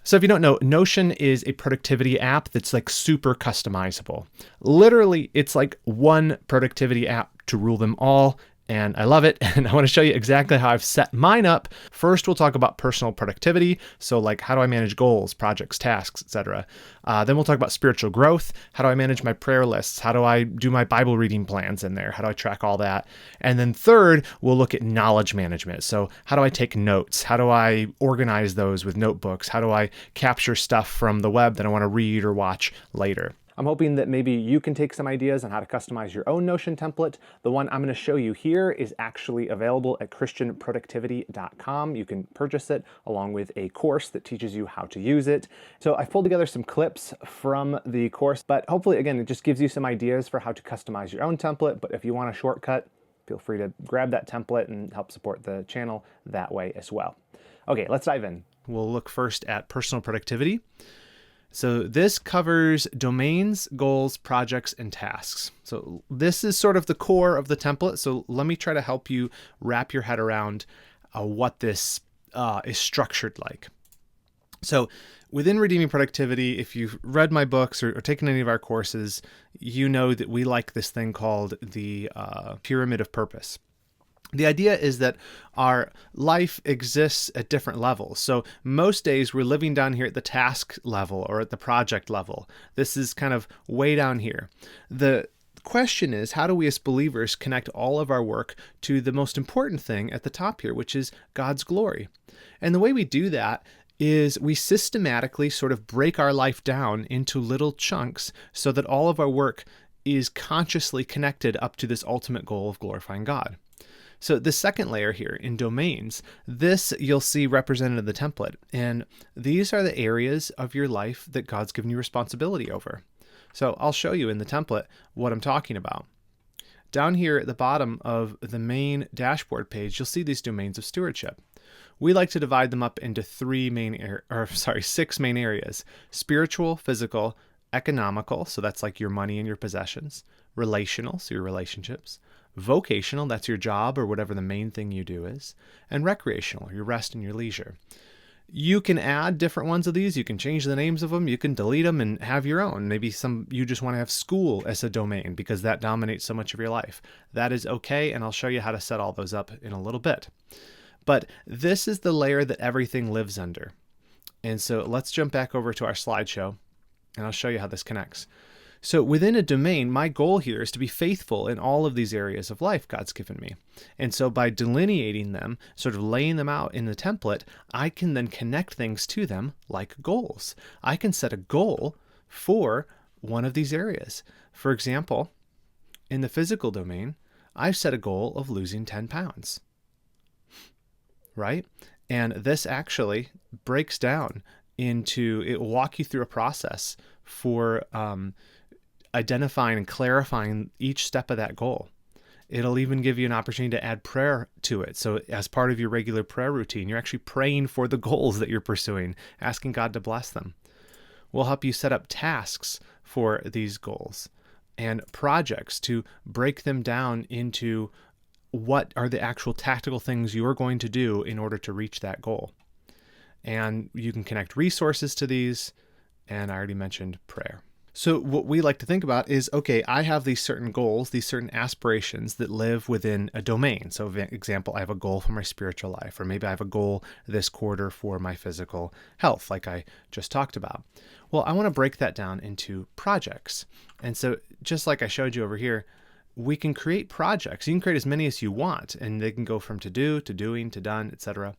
So if you don't know, Notion is a productivity app that's like super customizable. Literally, it's like one productivity app to rule them all. And I love it. And I want to show you exactly how I've set mine up. First, we'll talk about personal productivity. So like, how do I manage goals, projects, tasks, etc. Then we'll talk about spiritual growth. How do I manage my prayer lists? How do I do my Bible reading plans in there? How do I track all that? And then third, we'll look at knowledge management. So how do I take notes? How do I organize those with notebooks? How do I capture stuff from the web that I want to read or watch later? I'm hoping that maybe you can take some ideas on how to customize your own Notion template. The one I'm going to show you here is actually available at christianproductivity.com. You can purchase it along with a course that teaches you how to use it. So I pulled together some clips from the course, but hopefully, again, it just gives you some ideas for how to customize your own template. But if you want a shortcut, feel free to grab that template and help support the channel that way as well. Okay, let's dive in. We'll look first at personal productivity. So this covers domains, goals, projects, and tasks. So this is sort of the core of the template. So let me try to help you wrap your head around what this is structured like. So within Redeeming Productivity, if you've read my books or taken any of our courses, you know that we like this thing called the pyramid of purpose. The idea is that our life exists at different levels. So most days we're living down here at the task level or at the project level. This is kind of way down here. The question is, how do we as believers connect all of our work to the most important thing at the top here, which is God's glory? And the way we do that is we systematically sort of break our life down into little chunks so that all of our work is consciously connected up to this ultimate goal of glorifying God. So the second layer here in domains, this you'll see represented in the template. And these are the areas of your life that God's given you responsibility over. So I'll show you in the template what I'm talking about. Down here at the bottom of the main dashboard page, you'll see these domains of stewardship. We like to divide them up into six main areas: spiritual, physical, economical, so that's like your money and your possessions; relational, so your relationships; vocational, that's your job or whatever the main thing you do is; and recreational, your rest and your leisure. You can add different ones of these. You can change the names of them. You can delete them and have your own. Maybe you just want to have school as a domain because that dominates so much of your life. That is okay, and I'll show you how to set all those up in a little bit. But this is the layer that everything lives under. And so let's jump back over to our slideshow, and I'll show you how this connects. So within a domain, my goal here is to be faithful in all of these areas of life God's given me. And so by delineating them, sort of laying them out in the template, I can then connect things to them like goals. I can set a goal for one of these areas. For example, in the physical domain, I've set a goal of losing 10 pounds, right? And this actually breaks down into, it will walk you through a process for identifying and clarifying each step of that goal. It'll even give you an opportunity to add prayer to it. So as part of your regular prayer routine, you're actually praying for the goals that you're pursuing, asking God to bless them. We'll help you set up tasks for these goals and projects to break them down into what are the actual tactical things you're going to do in order to reach that goal. And you can connect resources to these, and I already mentioned prayer. So what we like to think about is, okay, I have these certain goals, these certain aspirations that live within a domain. So for example, I have a goal for my spiritual life, or maybe I have a goal this quarter for my physical health, like I just talked about. Well, I want to break that down into projects. And so just like I showed you over here, we can create projects. You can create as many as you want, and they can go from to do, to doing, to done, etc.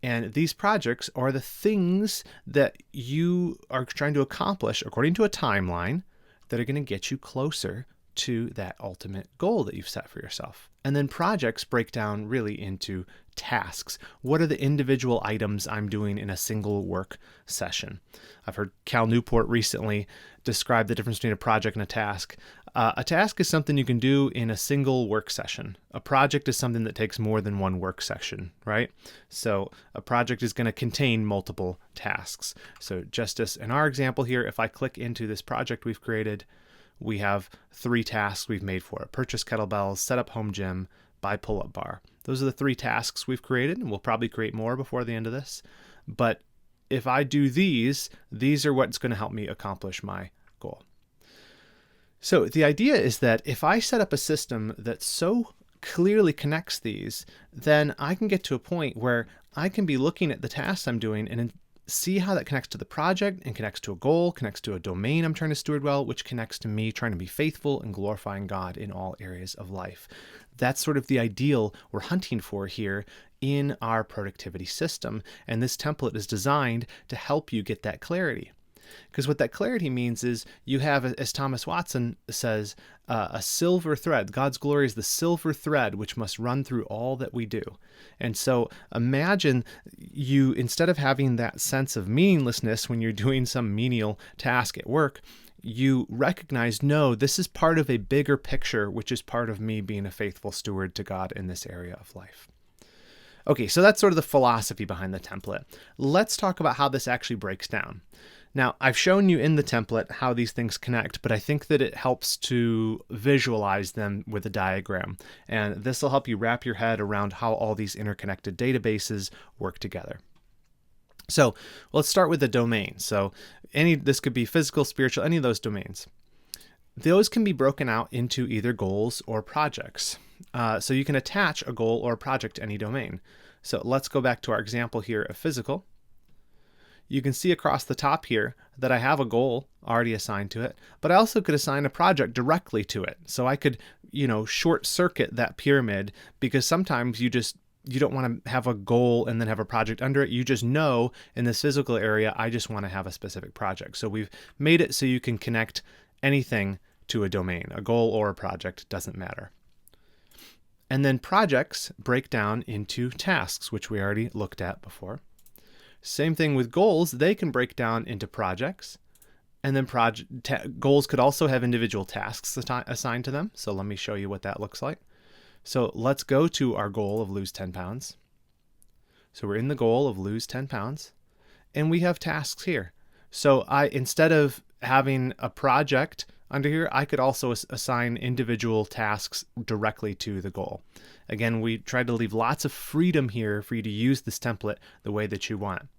And these projects are the things that you are trying to accomplish according to a timeline that are going to get you closer to that ultimate goal that you've set for yourself. And then projects break down really into tasks. What are the individual items I'm doing in a single work session? I've heard Cal Newport recently describe the difference between a project and a task. A task is something you can do in a single work session. A project is something that takes more than one work session, right? So a project is going to contain multiple tasks. So just as in our example here, if I click into this project we've created, we have 3 tasks we've made for it: purchase kettlebells, set up home gym, buy pull-up bar. Those are the 3 tasks we've created, and we'll probably create more before the end of this. But if I do these are what's going to help me accomplish my goal. So the idea is that if I set up a system that so clearly connects these, then I can get to a point where I can be looking at the tasks I'm doing and see how that connects to the project and connects to a goal, connects to a domain I'm trying to steward well, which connects to me trying to be faithful and glorifying God in all areas of life. That's sort of the ideal we're hunting for here in our productivity system. And this template is designed to help you get that clarity. Because what that clarity means is you have, as Thomas Watson says, a silver thread. God's glory is the silver thread which must run through all that we do. And so imagine you, instead of having that sense of meaninglessness when you're doing some menial task at work, you recognize, no, this is part of a bigger picture, which is part of me being a faithful steward to God in this area of life. Okay, so that's sort of the philosophy behind the template. Let's talk about how this actually breaks down. Now, I've shown you in the template how these things connect, but I think that it helps to visualize them with a diagram. And this will help you wrap your head around how all these interconnected databases work together. So let's start with the domain. So this could be physical, spiritual, any of those domains. Those can be broken out into either goals or projects. So you can attach a goal or a project to any domain. So let's go back to our example here of physical. You can see across the top here that I have a goal already assigned to it, but I also could assign a project directly to it. So I could, short circuit that pyramid, because sometimes you don't want to have a goal and then have a project under it. You just know in this physical area, I just want to have a specific project. So we've made it so you can connect anything to a domain, a goal or a project, doesn't matter. And then projects break down into tasks, which we already looked at before. Same thing with goals. They can break down into projects, and then goals could also have individual tasks assigned to them. So let me show you what that looks like. So let's go to our goal of lose 10 pounds. So we're in the goal of lose 10 pounds, and we have tasks here. So instead of having a project under here, I could also assign individual tasks directly to the goal. Again, we tried to leave lots of freedom here for you to use this template the way that you want.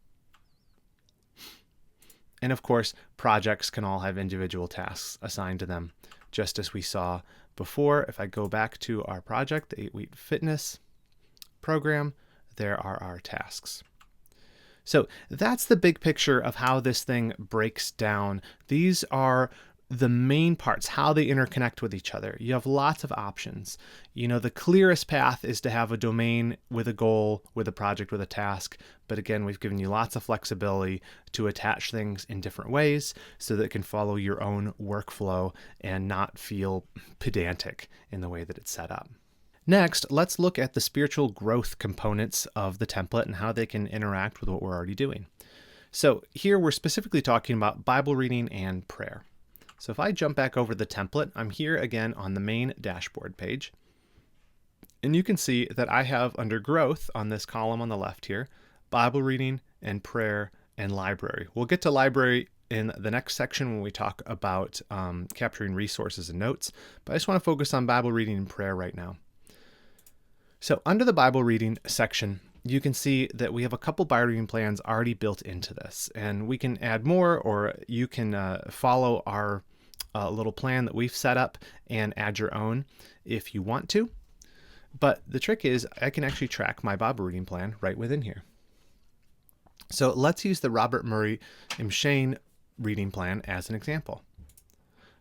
And of course, projects can all have individual tasks assigned to them, just as we saw before. If I go back to our project, the 8-week fitness program, there are our tasks. So that's the big picture of how this thing breaks down. These are the main parts, how they interconnect with each other. You have lots of options. The clearest path is to have a domain with a goal, with a project, with a task. But again, we've given you lots of flexibility to attach things in different ways so that it can follow your own workflow and not feel pedantic in the way that it's set up. Next, let's look at the spiritual growth components of the template and how they can interact with what we're already doing. So here we're specifically talking about Bible reading and prayer. So if I jump back over the template, I'm here again on the main dashboard page. And you can see that I have under growth on this column on the left here, Bible reading and prayer and library. We'll get to library in the next section when we talk about capturing resources and notes, but I just want to focus on Bible reading and prayer right now. So under the Bible reading section, you can see that we have a couple Bible reading plans already built into this, and we can add more, or you can follow our little plan that we've set up and add your own if you want to. But the trick is I can actually track my Bible reading plan right within here. So let's use the Robert Murray M'Cheyne reading plan as an example.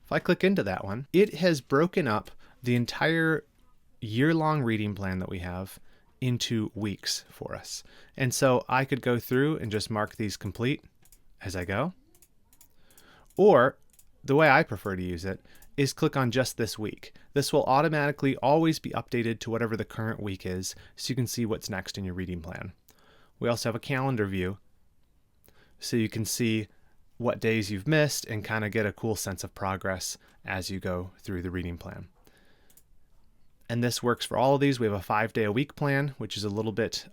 If I click into that one, it has broken up the entire year-long reading plan that we have into weeks for us. And so I could go through and just mark these complete as I go. Or the way I prefer to use it is click on just this week. This will automatically always be updated to whatever the current week is, so you can see what's next in your reading plan. We also have a calendar view, so you can see what days you've missed and kind of get a cool sense of progress as you go through the reading plan. And this works for all of these. We have a 5-day-a-week plan, which is a little bit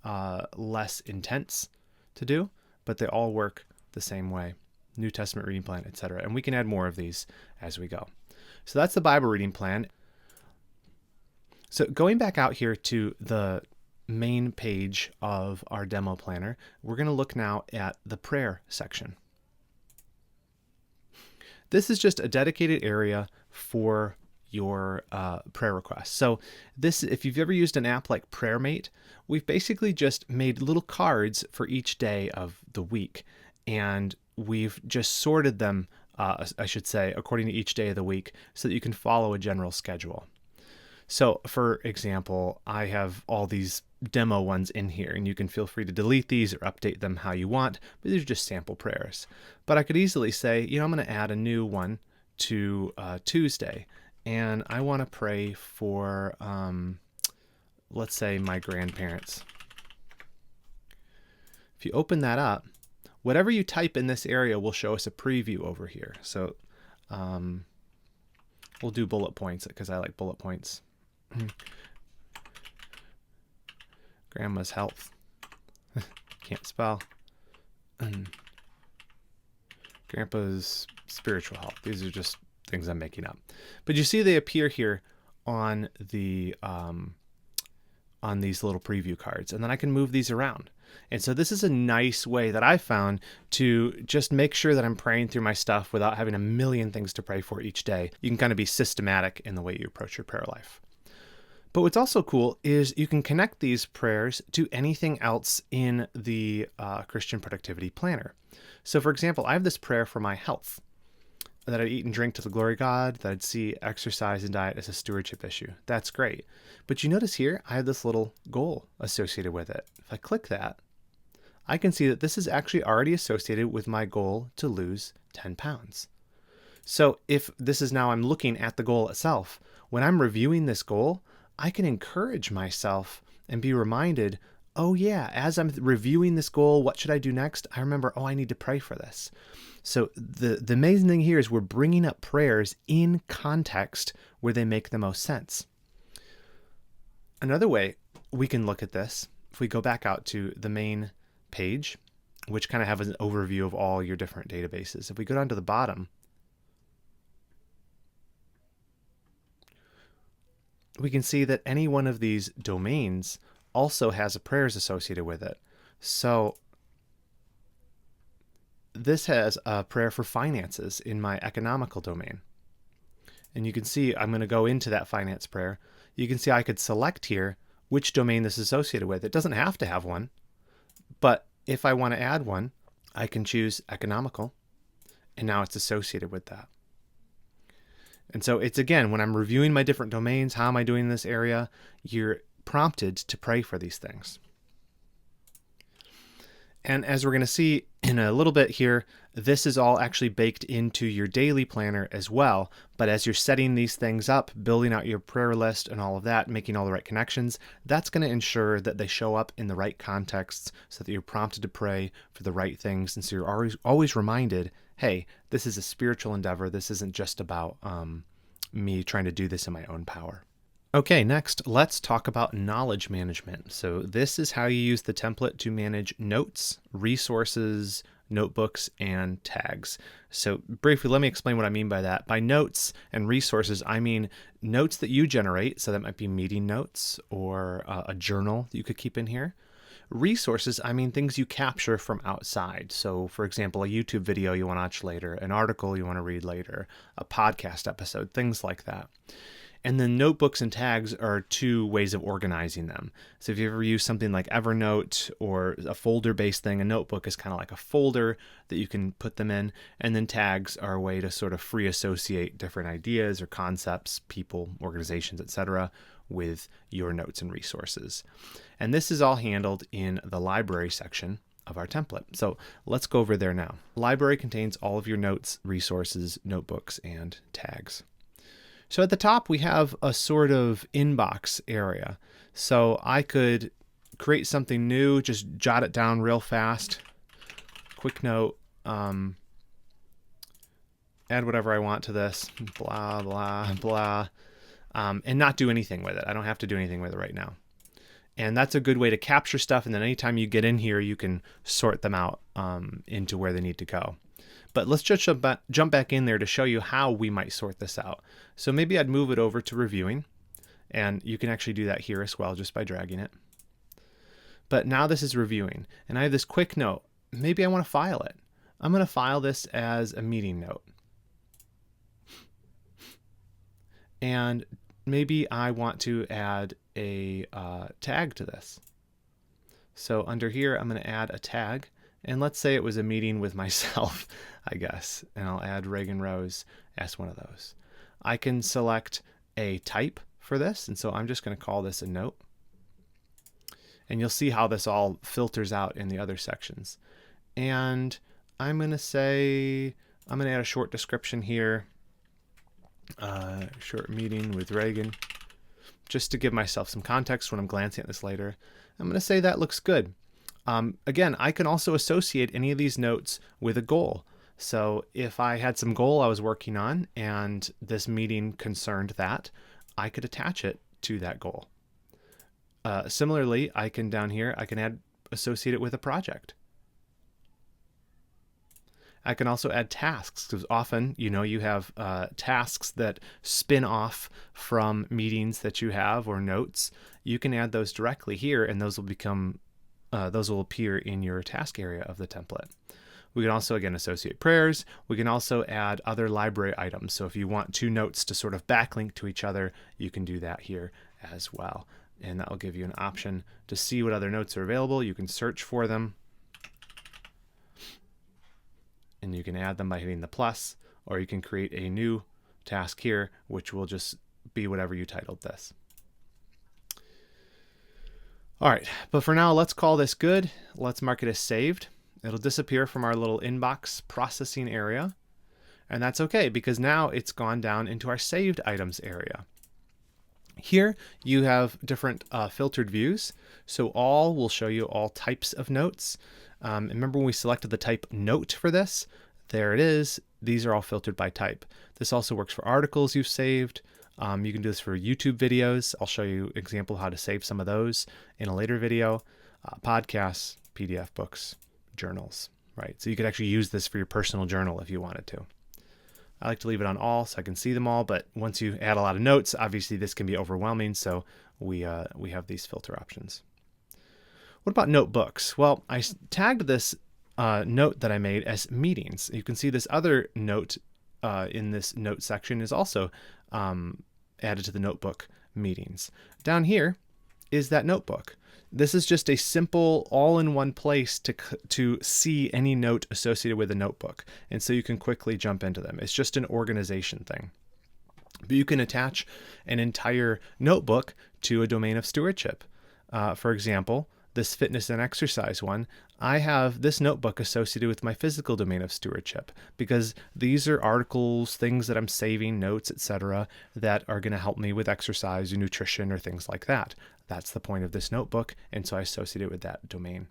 less intense to do, but they all work the same way. New Testament reading plan, etc. And we can add more of these as we go. So that's the Bible reading plan. So going back out here to the main page of our demo planner, we're going to look now at the prayer section. This is just a dedicated area for your prayer requests. So this, if you've ever used an app like PrayerMate, we've basically just made little cards for each day of the week, and we've just sorted them, I should say, according to each day of the week so that you can follow a general schedule. So for example, I have all these demo ones in here, and you can feel free to delete these or update them how you want, but these are just sample prayers. But I could easily say, I'm going to add a new one to Tuesday, and I want to pray for, let's say, my grandparents. If you open that up, whatever you type in this area will show us a preview over here. So we'll do bullet points because I like bullet points. Grandma's health. Can't spell. Grandpa's spiritual health. These are just things I'm making up. But you see they appear here on the on these little preview cards, and then I can move these around. And so this is a nice way that I found to just make sure that I'm praying through my stuff without having a million things to pray for each day. You can kind of be systematic in the way you approach your prayer life. But what's also cool is you can connect these prayers to anything else in the Christian Productivity Planner. So for example, I have this prayer for my health, that I'd eat and drink to the glory of God, that I'd see exercise and diet as a stewardship issue. That's great. But you notice here, I have this little goal associated with it. If I click that, I can see that this is actually already associated with my goal to lose 10 pounds. So if this is now I'm looking at the goal itself, when I'm reviewing this goal, I can encourage myself and be reminded, oh yeah, as I'm reviewing this goal, what should I do next? I remember, I need to pray for this. So the amazing thing here is we're bringing up prayers in context where they make the most sense. Another way we can look at this, if we go back out to the main page, which kind of have an overview of all your different databases. If we go down to the bottom, we can see that any one of these domains also has a prayers associated with it. So this has a prayer for finances in my economical domain. And you can see I'm going to go into that finance prayer. You can see I could select here which domain this is associated with. It doesn't have to have one, but if I want to add one, I can choose economical, and now it's associated with that. And so it's, again, when I'm reviewing my different domains, how am I doing in this area? You're prompted to pray for these things. And as we're going to see in a little bit here, this is all actually baked into your daily planner as well. But as you're setting these things up, building out your prayer list and all of that, making all the right connections, that's going to ensure that they show up in the right contexts so that you're prompted to pray for the right things. And so you're always reminded, hey, this is a spiritual endeavor. This isn't just about me trying to do this in my own power. Okay, next, let's talk about knowledge management. So this is how you use the template to manage notes, resources, notebooks, and tags. So briefly, let me explain what I mean by that. By notes and resources, I mean notes that you generate. So that might be meeting notes or a journal that you could keep in here. Resources, I mean things you capture from outside. So for example, a YouTube video you want to watch later, an article you want to read later, a podcast episode, things like that. And then notebooks and tags are two ways of organizing them. So if you ever use something like Evernote or a folder-based thing, a notebook is kind of like a folder that you can put them in. And then tags are a way to sort of free associate different ideas or concepts, people, organizations, etc., with your notes and resources. And this is all handled in the library section of our template. So let's go over there now. Library contains all of your notes, resources, notebooks, and tags. So at the top, we have a sort of inbox area. So I could create something new, just jot it down real fast. Quick note, add whatever I want to this, blah, blah, blah, and not do anything with it. I don't have to do anything with it right now. And that's a good way to capture stuff. And then anytime you get in here, you can sort them out into where they need to go. But let's just jump back in there to show you how we might sort this out. So maybe I'd move it over to reviewing, and you can actually do that here as well just by dragging it. But now this is reviewing, and I have this quick note. Maybe I want to file it. I'm going to file this as a meeting note. And maybe I want to add a tag to this. So under here, I'm going to add a tag. And let's say it was a meeting with myself, I guess. And I'll add Reagan Rose as one of those. I can select a type for this. And so I'm just going to call this a note. And you'll see how this all filters out in the other sections. And I'm going to say, I'm going to add a short description here. Short meeting with Reagan, just to give myself some context when I'm glancing at this later. I'm going to say that looks good. Again, I can also associate any of these notes with a goal. So if I had some goal I was working on and this meeting concerned that, I could attach it to that goal. Similarly, I can down here, I can associate it with a project. I can also add tasks, because often, you have tasks that spin off from meetings that you have or notes. You can add those directly here, and those will appear in your task area of the template. We can also, again, associate prayers. We can also add other library items. So if you want two notes to sort of backlink to each other, you can do that here as well. And that will give you an option to see what other notes are available. You can search for them. And you can add them by hitting the plus, or you can create a new task here, which will just be whatever you titled this. All right, but for now, let's call this good. Let's mark it as saved. It'll disappear from our little inbox processing area. And that's okay, because now it's gone down into our saved items area. Here you have different filtered views. So all will show you all types of notes. Remember when we selected the type note for this? There it is. These are all filtered by type. This also works for articles you've saved. You can do this for YouTube videos. I'll show you an example of how to save some of those in a later video. Podcasts, PDF books, journals, right? So you could actually use this for your personal journal if you wanted to. I like to leave it on all so I can see them all, but once you add a lot of notes, obviously this can be overwhelming, so we have these filter options. What about notebooks? Well, I tagged this note that I made as meetings. You can see this other note in this note section is also added to the notebook meetings. Down here is that notebook. This is just a simple all-in-one place to see any note associated with a notebook. And so you can quickly jump into them. It's just an organization thing. But you can attach an entire notebook to a domain of stewardship. For example, this fitness and exercise one, I have this notebook associated with my physical domain of stewardship because these are articles, things that I'm saving, notes, etc., that are going to help me with exercise or nutrition or things like that. That's the point of this notebook, and so I associate it with that domain.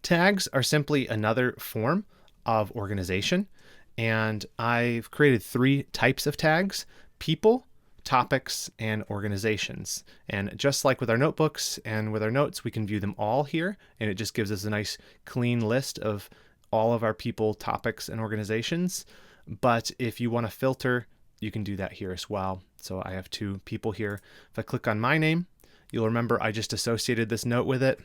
Tags are simply another form of organization, and I've created 3 types of tags: people, topics, and organizations. And just like with our notebooks and with our notes, we can view them all here, and it just gives us a nice clean list of all of our people, topics, and organizations. But if you want to filter, you can do that here as well. So I have 2 people here. If I click on my name, you'll remember I just associated this note with it.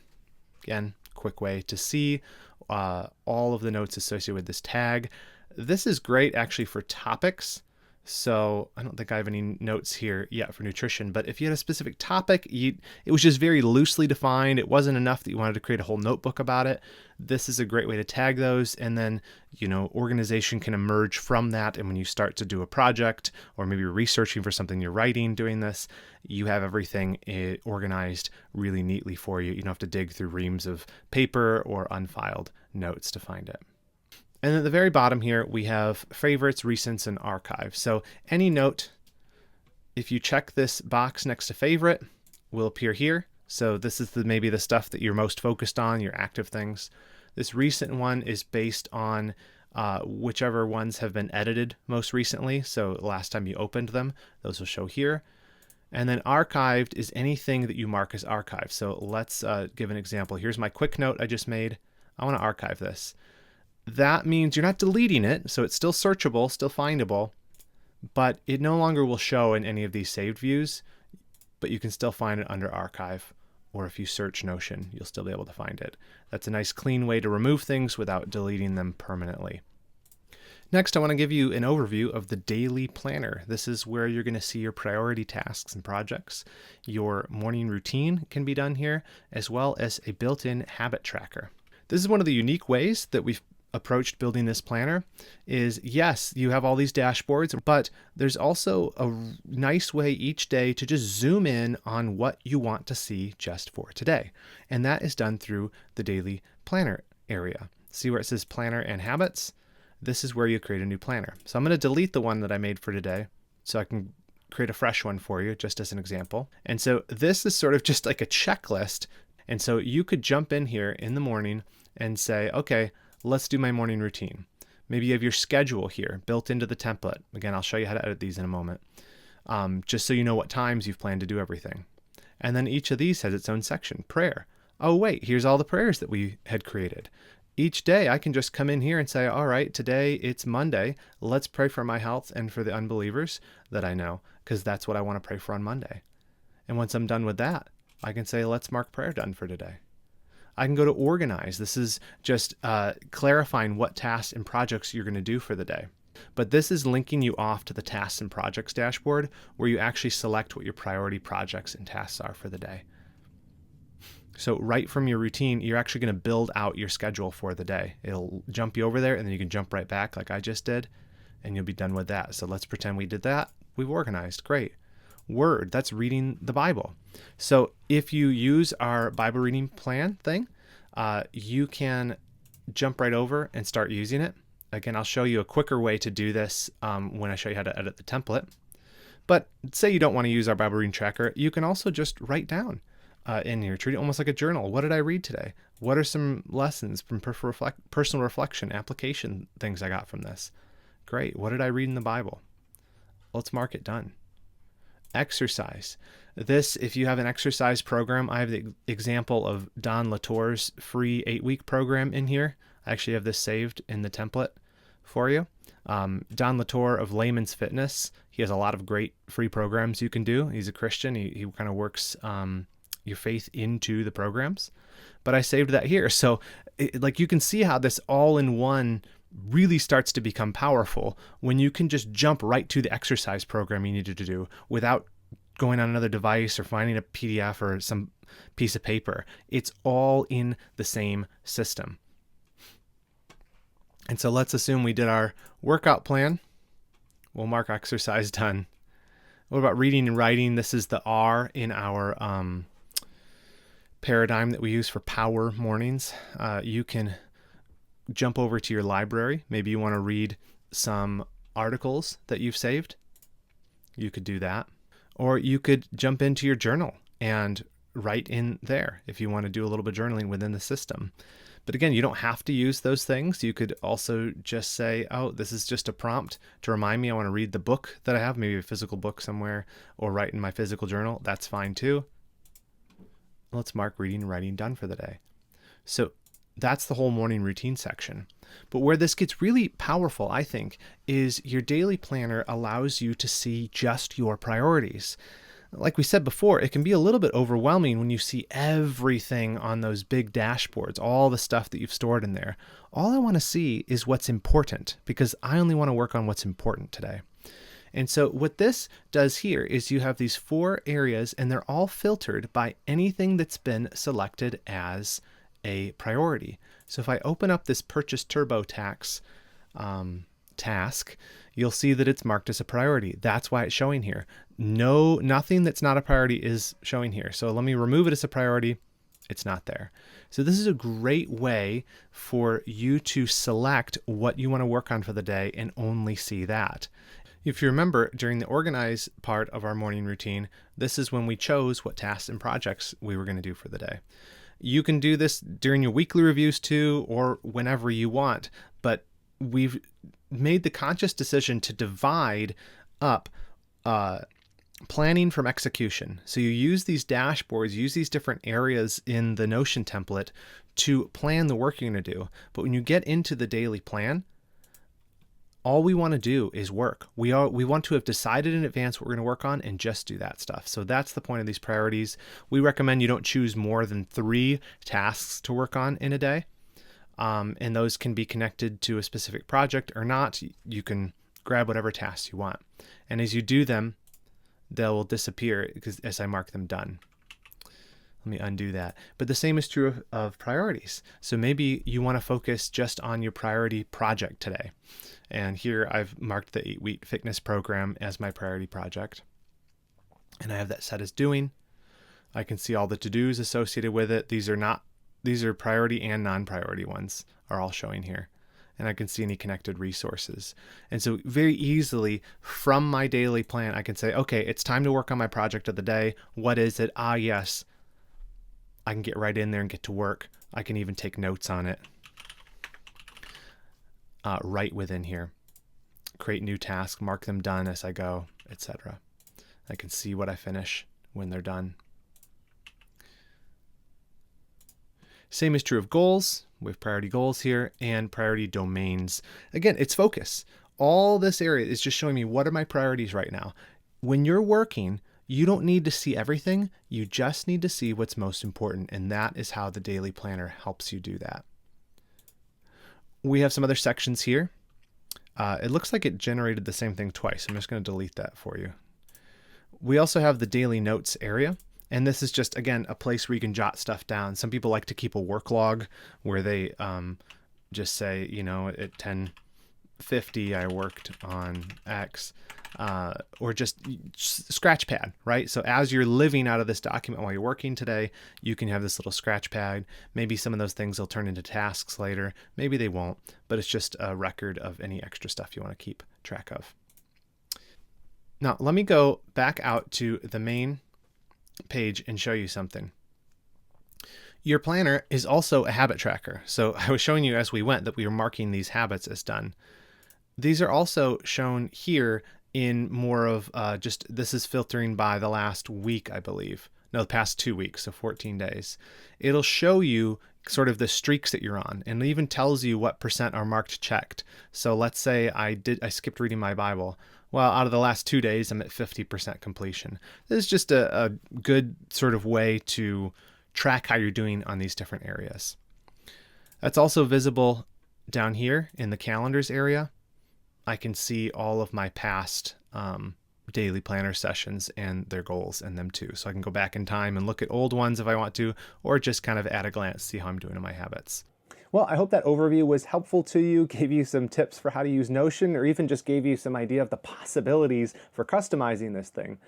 Again, quick way to see all of the notes associated with this tag. This is great actually for topics. So I don't think I have any notes here yet for nutrition, but if you had a specific topic, it was just very loosely defined. It wasn't enough that you wanted to create a whole notebook about it. This is a great way to tag those. And then, organization can emerge from that. And when you start to do a project, or maybe you're researching for something you're writing doing this, you have everything organized really neatly for you. You don't have to dig through reams of paper or unfiled notes to find it. And at the very bottom here, we have favorites, recents, and archive. So any note, if you check this box next to favorite, will appear here. So this is maybe the stuff that you're most focused on, your active things. This recent one is based on whichever ones have been edited most recently. So last time you opened them, those will show here. And then archived is anything that you mark as archived. So let's give an example. Here's my quick note I just made. I want to archive this. That means you're not deleting it, so it's still searchable, still findable, but it no longer will show in any of these saved views. but you can still find it under Archive, or if you search Notion, you'll still be able to find it. That's a nice clean way to remove things without deleting them permanently. Next, I want to give you an overview of the daily planner. This is where you're going to see your priority tasks and projects. Your morning routine can be done here, as well as a built-in habit tracker. This is one of the unique ways that we've approached building this planner is, yes, you have all these dashboards, but there's also a nice way each day to just zoom in on what you want to see just for today. And that is done through the daily planner area. See where it says planner and habits? This is where you create a new planner. So I'm going to delete the one that I made for today so I can create a fresh one for you, just as an example. And so this is sort of just like a checklist. And so you could jump in here in the morning and say, okay, let's do my morning routine. Maybe you have your schedule here built into the template. Again, I'll show you how to edit these in a moment, just so you know what times you've planned to do everything. And then each of these has its own section, prayer. Oh, wait, here's all the prayers that we had created. Each day I can just come in here and say, all right, today it's Monday. Let's pray for my health and for the unbelievers that I know, because that's what I want to pray for on Monday. And once I'm done with that, I can say, let's mark prayer done for today. I can go to organize. This is just clarifying what tasks and projects you're going to do for the day. But this is linking you off to the tasks and projects dashboard where you actually select what your priority projects and tasks are for the day. So right from your routine, you're actually going to build out your schedule for the day. It'll jump you over there and then you can jump right back like I just did and you'll be done with that. So let's pretend we did that. We've organized. Great. Word, that's reading the Bible. So if you use our Bible reading plan thing, you can jump right over and start using it. Again, I'll show you a quicker way to do this when I show you how to edit the template. But say you don't want to use our Bible reading tracker, you can also just write down in here, treat it almost like a journal. What did I read today? What are some lessons from personal reflection, application things I got from this? Great. What did I read in the Bible? Let's mark it done. Exercise. This, if you have an exercise program, I have the example of Don Latour's free 8-week program in here. I actually have this saved in the template for you. Don Latour of Layman's Fitness, he has a lot of great free programs you can do. He's a Christian. He kind of works your faith into the programs. But I saved that here. So like you can see how this all-in-one really starts to become powerful when you can just jump right to the exercise program you needed to do without going on another device or finding a PDF or some piece of paper. It's all in the same system. And so let's assume we did our workout plan. We'll mark exercise done. What about reading and writing? This is the R in our paradigm that we use for power mornings. You can jump over to your library. Maybe you want to read some articles that you've saved. You could do that. Or you could jump into your journal and write in there if you want to do a little bit of journaling within the system. But again, you don't have to use those things. You could also just say, oh, this is just a prompt to remind me I want to read the book that I have, maybe a physical book somewhere, or write in my physical journal. That's fine too. Let's mark reading and writing done for the day. So that's the whole morning routine section. But where this gets really powerful, I think, is your daily planner allows you to see just your priorities. Like we said before, it can be a little bit overwhelming when you see everything on those big dashboards, all the stuff that you've stored in there. All I want to see is what's important, because I only want to work on what's important today. And so what this does here is you have these 4 areas and they're all filtered by anything that's been selected as a priority. So if I open up this purchase TurboTax task, you'll see that it's marked as a priority. That's why it's showing here. Nothing that's not a priority is showing here. So let me remove it as a priority. It's not there. So this is a great way for you to select what you want to work on for the day and only see that. If you remember, during the organize part of our morning routine, this is when we chose what tasks and projects we were going to do for the day. You can do this during your weekly reviews too, or whenever you want, but we've made the conscious decision to divide up planning from execution. So you use these dashboards, use these different areas in the Notion template to plan the work you're going to do. But when you get into the daily plan, all we want to do is work. We want to have decided in advance what we're going to work on and just do that stuff. So that's the point of these priorities. We recommend you don't choose more than 3 tasks to work on in a day. And those can be connected to a specific project or not. You can grab whatever tasks you want. And as you do them, they'll disappear because as I mark them done. Let me undo that. But the same is true of priorities. So maybe you want to focus just on your priority project today. And here I've marked the 8-week fitness program as my priority project. And I have that set as doing. I can see all the to-dos associated with it. These are priority and non-priority ones are all showing here. And I can see any connected resources. And so very easily from my daily plan, I can say, okay, it's time to work on my project of the day. What is it? Yes. I can get right in there and get to work. I can even take notes on it right within here. Create new tasks, mark them done as I go, etc. I can see what I finish when they're done. Same is true of goals. We have priority goals here and priority domains. Again, it's focus. All this area is just showing me what are my priorities right now. When you're working, you don't need to see everything. You just need to see what's most important. And that is how the daily planner helps you do that. We have some other sections here. It looks like it generated the same thing twice. I'm just going to delete that for you. We also have the daily notes area. And this is just, again, a place where you can jot stuff down. Some people like to keep a work log where they just say, at 10:50 I worked on X. Or just scratch pad, right? So as you're living out of this document while you're working today, you can have this little scratch pad. Maybe some of those things will turn into tasks later. Maybe they won't, but it's just a record of any extra stuff you want to keep track of. Now, let me go back out to the main page and show you something. Your planner is also a habit tracker. So I was showing you as we went that we were marking these habits as done. These are also shown here in more of just, this is filtering by the last week, I believe. No, the past 2 weeks, so 14 days. It'll show you sort of the streaks that you're on, and it even tells you what % are marked checked. So let's say I skipped reading my Bible. Well, out of the last 2 days, I'm at 50% completion. This is just a good sort of way to track how you're doing on these different areas. That's also visible down here in the calendars area. I can see all of my past daily planner sessions and their goals in them too. So I can go back in time and look at old ones if I want to, or just kind of at a glance, see how I'm doing in my habits. Well, I hope that overview was helpful to you, gave you some tips for how to use Notion, or even just gave you some idea of the possibilities for customizing this thing.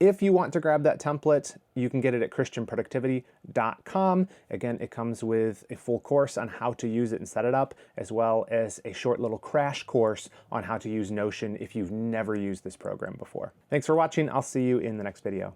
If you want to grab that template, you can get it at christianproductivity.com. Again, it comes with a full course on how to use it and set it up, as well as a short little crash course on how to use Notion if you've never used this program before. Thanks for watching. I'll see you in the next video.